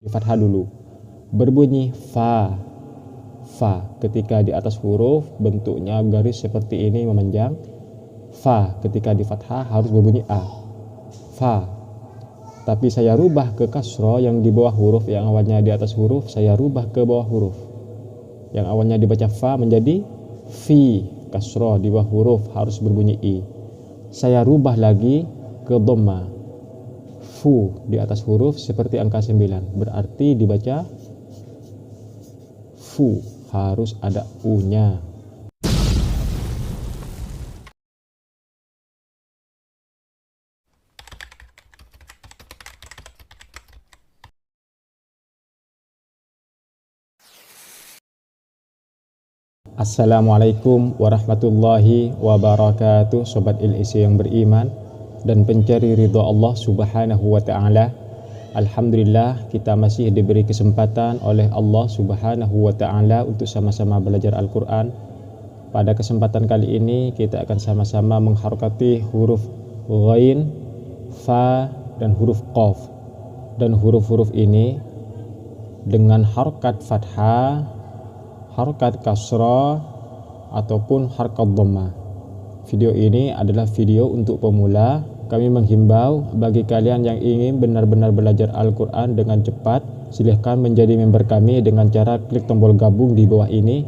di fathah dulu. Berbunyi fa. Fa ketika di atas huruf bentuknya garis seperti ini memanjang. Fa ketika di fathah harus berbunyi a. Fa. Tapi saya rubah ke kasroh yang di bawah huruf, yang awalnya di atas huruf saya rubah ke bawah huruf. Yang awalnya dibaca fa menjadi fi, kasroh di bawah huruf harus berbunyi i. Saya rubah lagi ke dhamma. Fu di atas huruf seperti angka 9, berarti dibaca fu, harus ada u-nya. Assalamualaikum warahmatullahi wabarakatuh, sobat ilisi yang beriman dan pencari ridha Allah subhanahu wa ta'ala. Alhamdulillah kita masih diberi kesempatan oleh Allah subhanahu wa ta'ala untuk sama-sama belajar Al-Quran. Pada kesempatan kali ini kita akan sama-sama mengharokati huruf ghain, fa, dan huruf qaf. Dan huruf-huruf ini dengan harokat fathah, harokat kasrah, ataupun harokat dhamma. Video ini adalah video untuk pemula. Kami menghimbau bagi kalian yang ingin benar-benar belajar Al-Quran dengan cepat, silahkan menjadi member kami dengan cara klik tombol gabung di bawah ini.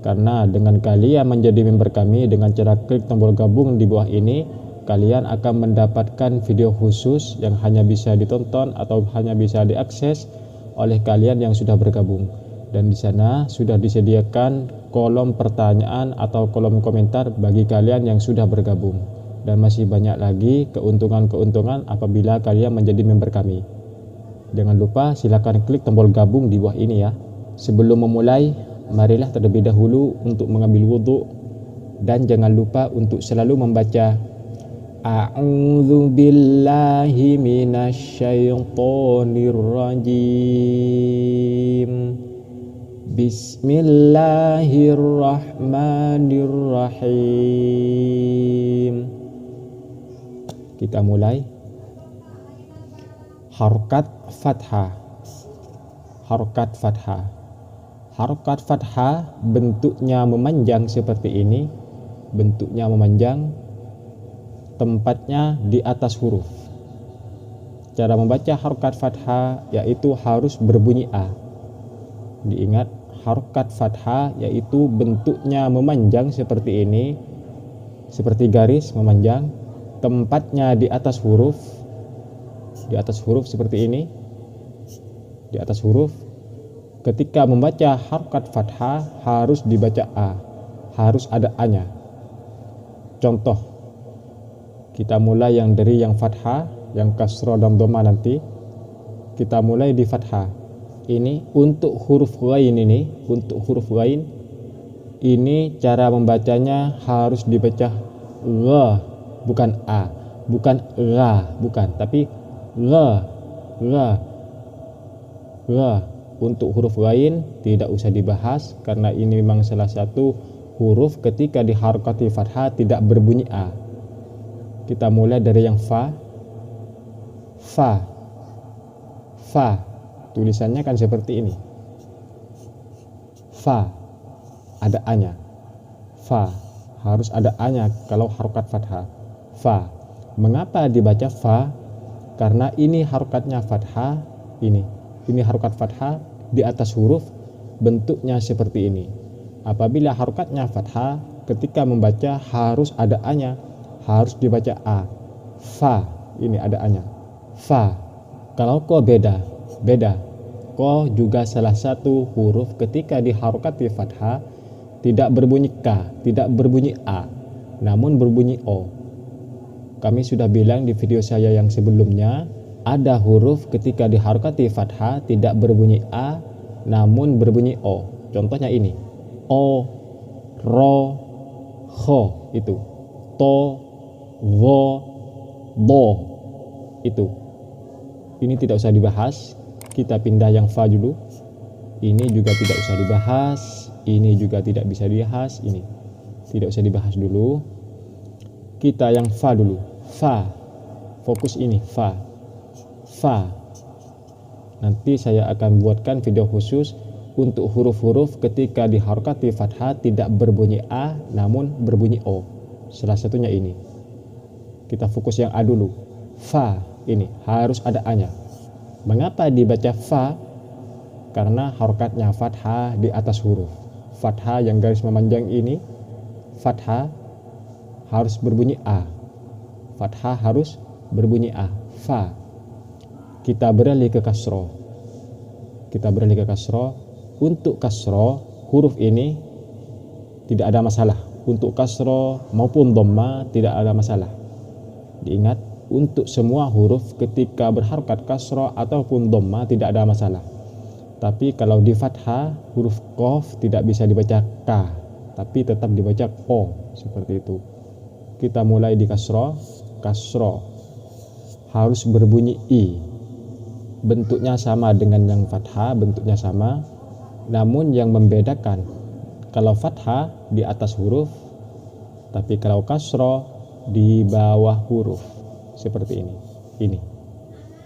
Karena dengan kalian menjadi member kami dengan cara klik tombol gabung di bawah ini, kalian akan mendapatkan video khusus yang hanya bisa ditonton atau hanya bisa diakses oleh kalian yang sudah bergabung. Dan di sana sudah disediakan kolom pertanyaan atau kolom komentar bagi kalian yang sudah bergabung. Dan masih banyak lagi keuntungan-keuntungan apabila kalian menjadi member kami. Jangan lupa silakan klik tombol gabung di bawah ini ya. Sebelum memulai, marilah terlebih dahulu untuk mengambil wudhu. Dan jangan lupa untuk selalu membaca A'udzu billahi minasyaitonir rajim. Bismillahirrahmanirrahim. Kita mulai. Harokat fathah. Harokat fathah. Harokat fathah bentuknya memanjang seperti ini. Bentuknya memanjang. Tempatnya di atas huruf. Cara membaca harokat fathah yaitu harus berbunyi a. Diingat, harokat fathah yaitu bentuknya memanjang seperti ini, seperti garis memanjang. Tempatnya di atas huruf, seperti ini, di atas huruf. Ketika membaca harokat fathah harus dibaca a, harus ada a-nya. Contoh, kita mulai yang dari yang fathah, yang kasroh dan dhamma nanti. Kita mulai di fathah. Ini untuk huruf ghain ini, ini cara membacanya harus dibaca gha, bukan a, bukan ra, bukan, tapi gha. Untuk huruf ghain tidak usah dibahas karena ini memang salah satu huruf ketika diharokati fathah tidak berbunyi a. Kita mulai dari yang fa. Tulisannya kan seperti ini. Fa, ada a-nya. Fa, harus ada a-nya kalau harokat fathah. Fa. Mengapa dibaca fa? Karena ini harokatnya fathah, ini harokat fathah di atas huruf, bentuknya seperti ini. Apabila harokatnya fathah, ketika membaca harus ada a-nya, harus dibaca a. Fa, ini ada a-nya. Fa. Kalau ko beda. Ko juga salah satu huruf ketika diharokati fathah tidak berbunyi k, tidak berbunyi a, namun berbunyi o. Kami sudah bilang di video saya yang sebelumnya, ada huruf ketika diharokati fathah tidak berbunyi a, namun berbunyi o. Contohnya ini, o, ro, kho, itu. To, wo, do, itu. Ini tidak usah dibahas. Kita pindah yang fa dulu. Ini juga tidak usah dibahas. Ini juga tidak bisa dibahas. Ini tidak usah dibahas dulu. Kita yang fa dulu. Fa. Fokus ini fa. Nanti saya akan buatkan video khusus untuk huruf-huruf ketika diharokati fathah tidak berbunyi A namun berbunyi O. Salah satunya ini. Kita fokus yang A dulu. Fa ini harus ada A-nya. Mengapa dibaca fa? Karena harokatnya fathah di atas huruf. Fathah yang garis memanjang ini, fathah harus berbunyi A. Fathah harus berbunyi A. Fa. Kita beralih ke kasroh. Untuk kasroh huruf ini tidak ada masalah. Untuk kasroh maupun dhamma tidak ada masalah. Diingat, untuk semua huruf ketika berharokat kasroh ataupun dhamma tidak ada masalah. Tapi kalau di fathah huruf qaf tidak bisa dibaca ka, tapi tetap dibaca ko, seperti itu. Kita mulai di kasroh harus berbunyi i. Bentuknya sama dengan yang fathah, bentuknya sama, namun yang membedakan kalau fathah di atas huruf, tapi kalau kasroh di bawah huruf, seperti ini. Ini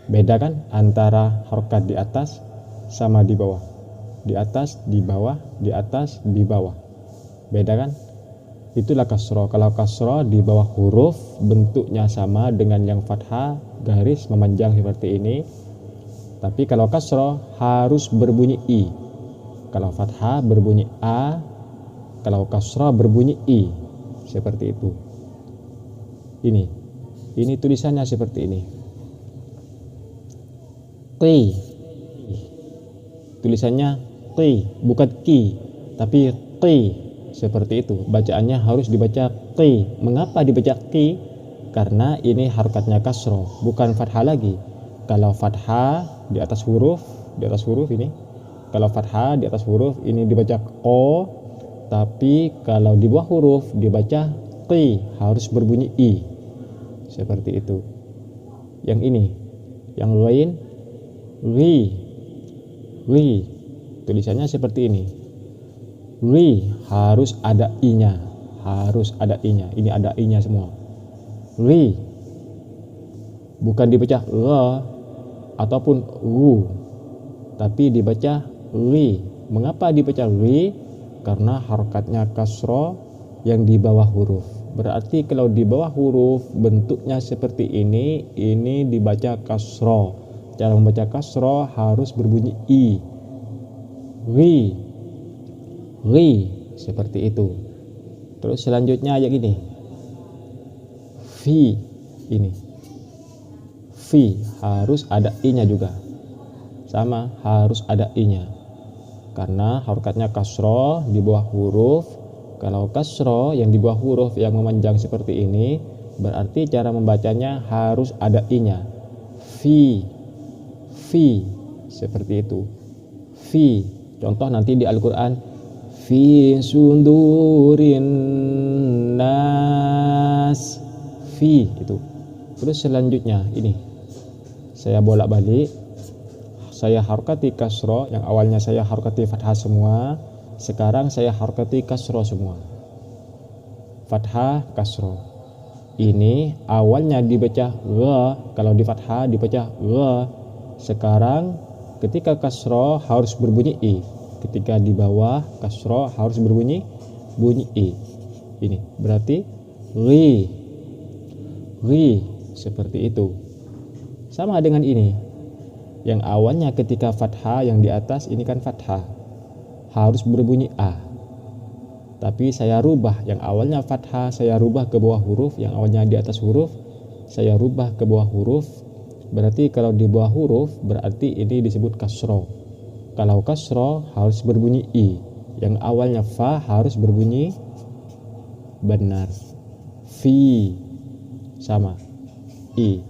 beda kan antara harokat di atas sama di bawah, di atas, di bawah, di atas, di bawah, beda kan? Itulah kasroh. Kalau kasroh di bawah huruf bentuknya sama dengan yang fathah, garis memanjang seperti ini. Tapi kalau kasroh harus berbunyi i. Kalau fathah berbunyi a, kalau kasroh berbunyi i, seperti itu. Ini tulisannya seperti ini. Qi. Tulisannya qi, bukan ki, tapi qi, seperti itu. Bacaannya harus dibaca qi. Mengapa dibaca qi? Karena ini harokatnya kasroh, bukan fathah lagi. Kalau fathah di atas huruf ini. Kalau fathah di atas huruf ini dibaca ko, tapi kalau di bawah huruf dibaca qi, harus berbunyi i. Seperti itu. Yang ini, yang lain ri. Tulisannya seperti ini. Ri harus ada i-nya, Ini ada i-nya semua. Ri. Bukan dibaca ra ataupun ru, tapi dibaca ri. Mengapa dibaca ri? Karena harokatnya kasroh yang di bawah huruf. Berarti kalau di bawah huruf bentuknya seperti ini dibaca kasroh. Cara membaca kasroh harus berbunyi i. Ri, seperti itu. Terus selanjutnya ayat gini. Fi, ini. Fi harus ada i-nya juga. Sama, harus ada i-nya. Karena harokatnya kasroh di bawah huruf. Kalau kasroh yang di bawah huruf yang memanjang seperti ini, berarti cara membacanya harus ada i-nya. Fi, seperti itu. Fi. Contoh nanti di Al-Quran, fi sundurin nas. Fi itu. Terus selanjutnya ini. Saya bolak-balik. Saya harokati kasroh, yang awalnya saya harokati fathah semua, sekarang saya harokati kasroh semua. Fathah, kasroh. Ini awalnya dibaca ra, kalau di fathah dibaca ra. Sekarang ketika kasroh harus berbunyi i. Ketika di bawah kasroh harus berbunyi i. Ini berarti ri, seperti itu. Sama dengan ini. Yang awalnya ketika fathah, yang di atas ini kan fathah, harus berbunyi a. Tapi saya rubah, yang awalnya fathah saya rubah ke bawah huruf, yang awalnya di atas huruf saya rubah ke bawah huruf. Berarti kalau di bawah huruf berarti ini disebut kasroh. Kalau kasroh harus berbunyi i. Yang awalnya fa harus berbunyi benar. Fi, sama. I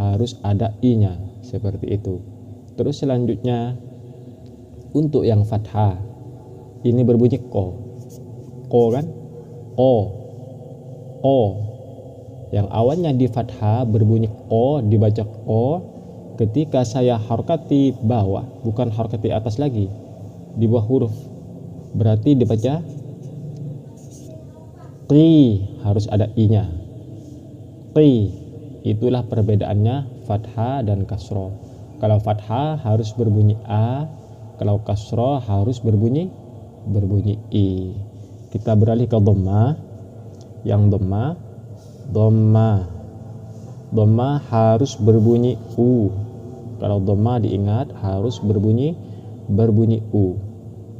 harus ada i-nya, seperti itu. Terus selanjutnya untuk yang fathah ini berbunyi ko. Ko kan? O. Yang awalnya di fathah berbunyi o, dibaca o. Ketika saya harokati bawah, bukan harokati atas lagi, di bawah huruf, berarti dibaca qi, harus ada i-nya. Qi, itulah perbedaannya fathah dan kasroh. Kalau fathah harus berbunyi a, kalau kasroh harus berbunyi i. Kita beralih ke dhammah. Yang dhammah harus berbunyi u. Kalau dhammah diingat harus berbunyi u.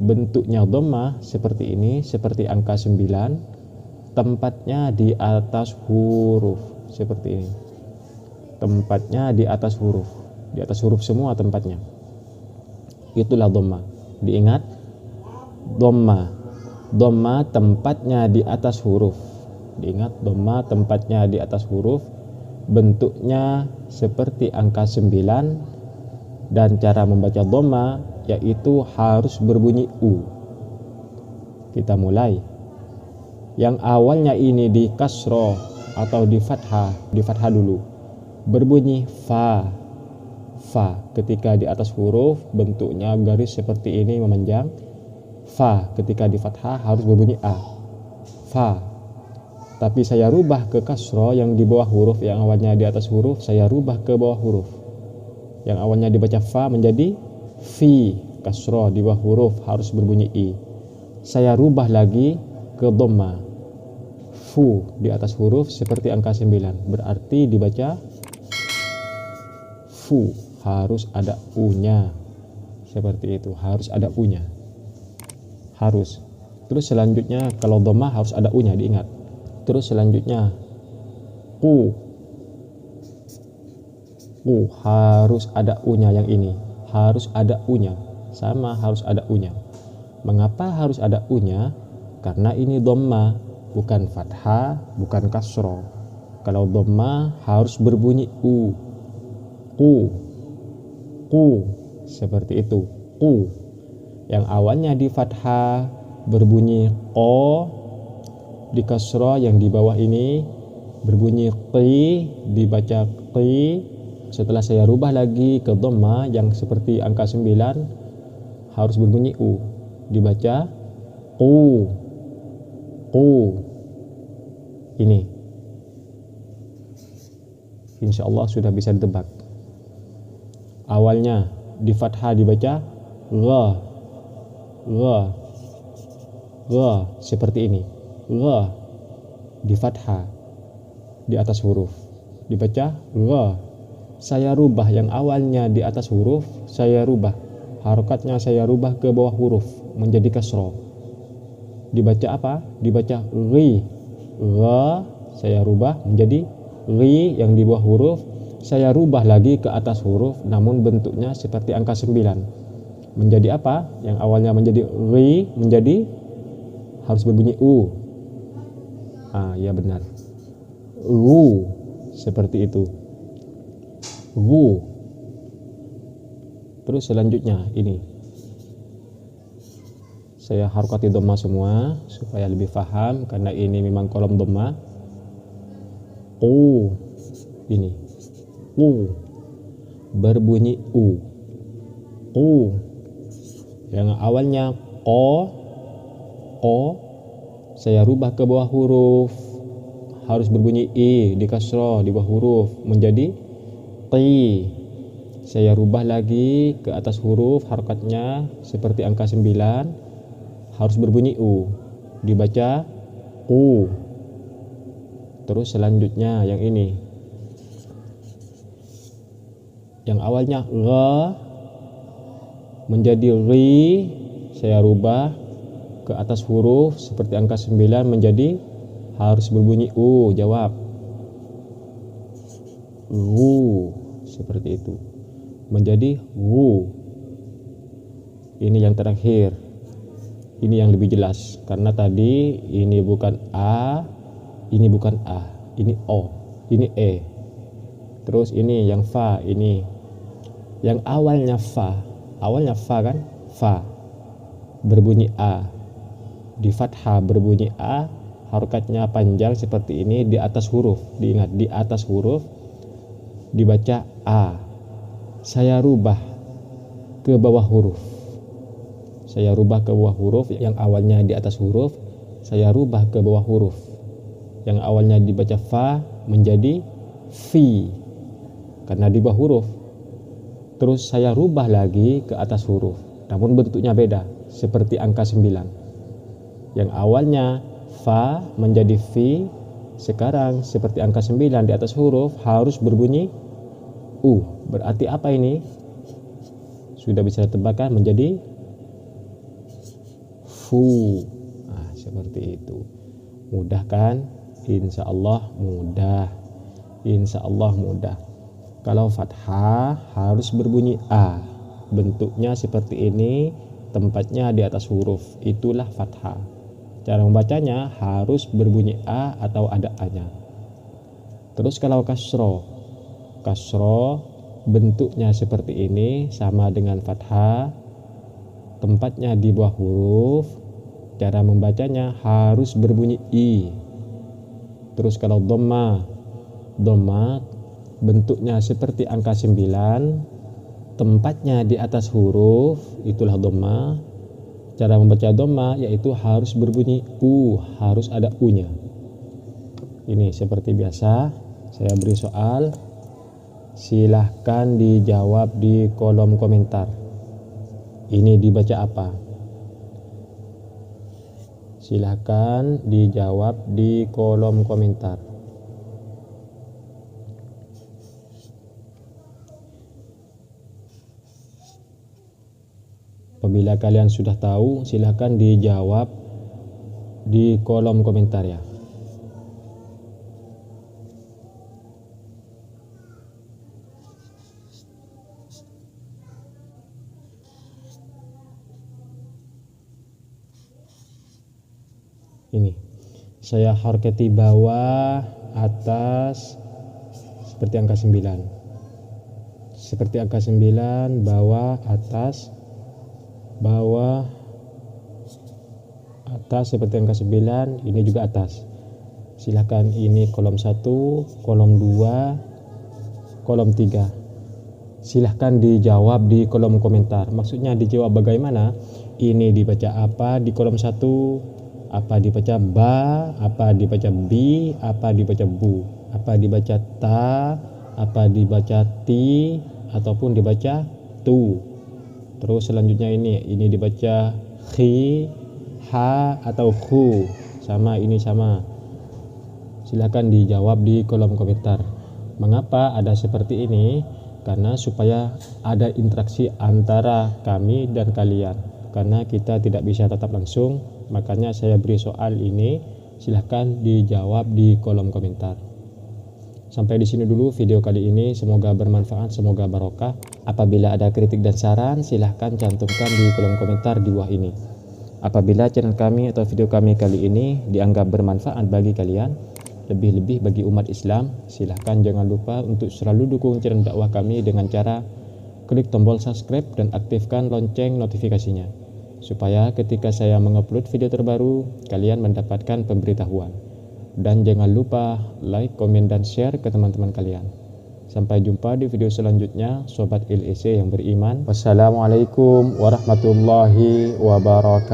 Bentuknya dhammah seperti ini, seperti angka 9. Tempatnya di atas huruf seperti ini. Tempatnya di atas huruf. Di atas huruf semua tempatnya. Itulah dhammah. Diingat, dhammah tempatnya di atas huruf. Diingat, dhammah tempatnya di atas huruf. Bentuknya seperti angka 9. Dan cara membaca dhammah yaitu harus berbunyi u. Kita mulai. Yang awalnya ini di kasroh atau di fathah dulu. Berbunyi fa. Ketika di atas huruf bentuknya garis seperti ini memanjang. Fa ketika di fathah harus berbunyi a. Fa. Tapi saya rubah ke kasroh yang di bawah huruf, yang awalnya di atas huruf saya rubah ke bawah huruf. Yang awalnya dibaca fa menjadi fi. Kasroh di bawah huruf harus berbunyi i. Saya rubah lagi ke dhammah. Fu di atas huruf seperti angka 9. Berarti dibaca fu. Harus ada u-nya. Seperti itu, harus ada u-nya. Harus. Terus selanjutnya kalau dhammah harus ada u-nya, diingat. Terus selanjutnya ku harus ada u-nya. Yang ini harus ada u-nya. Sama, harus ada u-nya. Mengapa harus ada u-nya? Karena ini dhammah, bukan fathah, bukan kasroh. Kalau dhammah harus berbunyi u. Ku seperti itu. Ku yang awalnya di fathah berbunyi ko, di kasroh yang di bawah ini berbunyi qi, dibaca qi. Setelah saya rubah lagi ke dhammah yang seperti angka 9 harus berbunyi u, dibaca qu. Ini insyaallah sudah bisa ditebak. Awalnya di fathah dibaca gha seperti ini. Gha di fathah di atas huruf dibaca gha. Saya rubah yang awalnya di atas huruf, saya rubah harokatnya, saya rubah ke bawah huruf menjadi kasroh. Dibaca apa? Dibaca ri. Gha saya rubah menjadi ri yang di bawah huruf. Saya rubah lagi ke atas huruf, namun bentuknya seperti angka 9. Menjadi apa? Yang awalnya menjadi ri menjadi harus berbunyi u. Ya benar. Ru seperti itu. Ru. Terus selanjutnya ini. Saya harokati dhammah semua supaya lebih paham, karena ini memang kolom dhammah. Ini. Berbunyi u. Yang awalnya ko saya rubah ke bawah huruf, harus berbunyi i di kasroh di bawah huruf menjadi qi. Saya rubah lagi ke atas huruf, harokatnya seperti angka 9 harus berbunyi u, dibaca u. Terus selanjutnya yang ini. Yang awalnya gha menjadi ri, saya rubah ke atas huruf seperti angka 9 menjadi harus berbunyi u, jawab wu, seperti itu, menjadi wu. Ini yang terakhir, ini yang lebih jelas karena tadi ini bukan a, ini bukan a, ini o, ini e. Terus ini yang fa, ini yang awalnya fa kan, fa berbunyi a, di fathah berbunyi a, harokatnya panjang seperti ini di atas huruf. Diingat, di atas huruf dibaca a. Saya rubah ke bawah huruf. Saya rubah ke bawah huruf yang awalnya di atas huruf, saya rubah ke bawah huruf. Yang awalnya dibaca fa menjadi fi karena di bawah huruf. terus saya rubah lagi ke atas huruf, namun bentuknya beda, seperti angka 9. Yang awalnya fa menjadi fi, sekarang seperti angka 9 di atas huruf harus berbunyi u. Berarti apa ini? Sudah bisa ditebakkan menjadi fu. Nah, seperti itu. Mudah kan? Insya Allah mudah. Insya Allah mudah. Kalau fathah harus berbunyi a. Bentuknya seperti ini, tempatnya di atas huruf. Itulah fathah. Cara membacanya harus berbunyi a atau ada a-nya. Terus kalau kasroh bentuknya seperti ini, sama dengan fathah, tempatnya di bawah huruf. Cara membacanya harus berbunyi i. Terus kalau dhamma bentuknya seperti angka 9, tempatnya di atas huruf, itulah dhamma. Cara membaca dhamma yaitu harus berbunyi u, harus ada u-nya. Ini seperti biasa, saya beri soal, silahkan dijawab di kolom komentar. Ini dibaca apa? Silahkan dijawab di kolom komentar. Apabila kalian sudah tahu, silahkan dijawab di kolom komentar ya. Ini saya harokati bawah, atas, seperti angka 9. Seperti angka 9, bawah, atas, bawah, atas, seperti angka 9. Ini juga atas. Silahkan ini kolom 1, kolom 2, kolom 3. Silahkan dijawab di kolom komentar. Maksudnya dijawab bagaimana? Ini dibaca apa di kolom 1? Apa dibaca ba? Apa dibaca bi? Apa dibaca bu? Apa dibaca ta? Apa dibaca ti? Ataupun dibaca tu? Terus selanjutnya ini dibaca khi, ha, atau khu. Sama, ini sama. Silahkan dijawab di kolom komentar. Mengapa ada seperti ini? Karena supaya ada interaksi antara kami dan kalian. Karena kita tidak bisa tatap langsung, makanya saya beri soal ini. Silahkan dijawab di kolom komentar. Sampai di sini dulu video kali ini, semoga bermanfaat, semoga barokah. Apabila ada kritik dan saran, silahkan cantumkan di kolom komentar di bawah ini. Apabila channel kami atau video kami kali ini dianggap bermanfaat bagi kalian, lebih-lebih bagi umat Islam, silahkan jangan lupa untuk selalu dukung channel dakwah kami dengan cara klik tombol subscribe dan aktifkan lonceng notifikasinya, supaya ketika saya mengupload video terbaru, kalian mendapatkan pemberitahuan. Dan jangan lupa like, komen, dan share ke teman-teman kalian. Sampai jumpa di video selanjutnya, Sobat LEC yang beriman. Wassalamualaikum warahmatullahi wabarakatuh.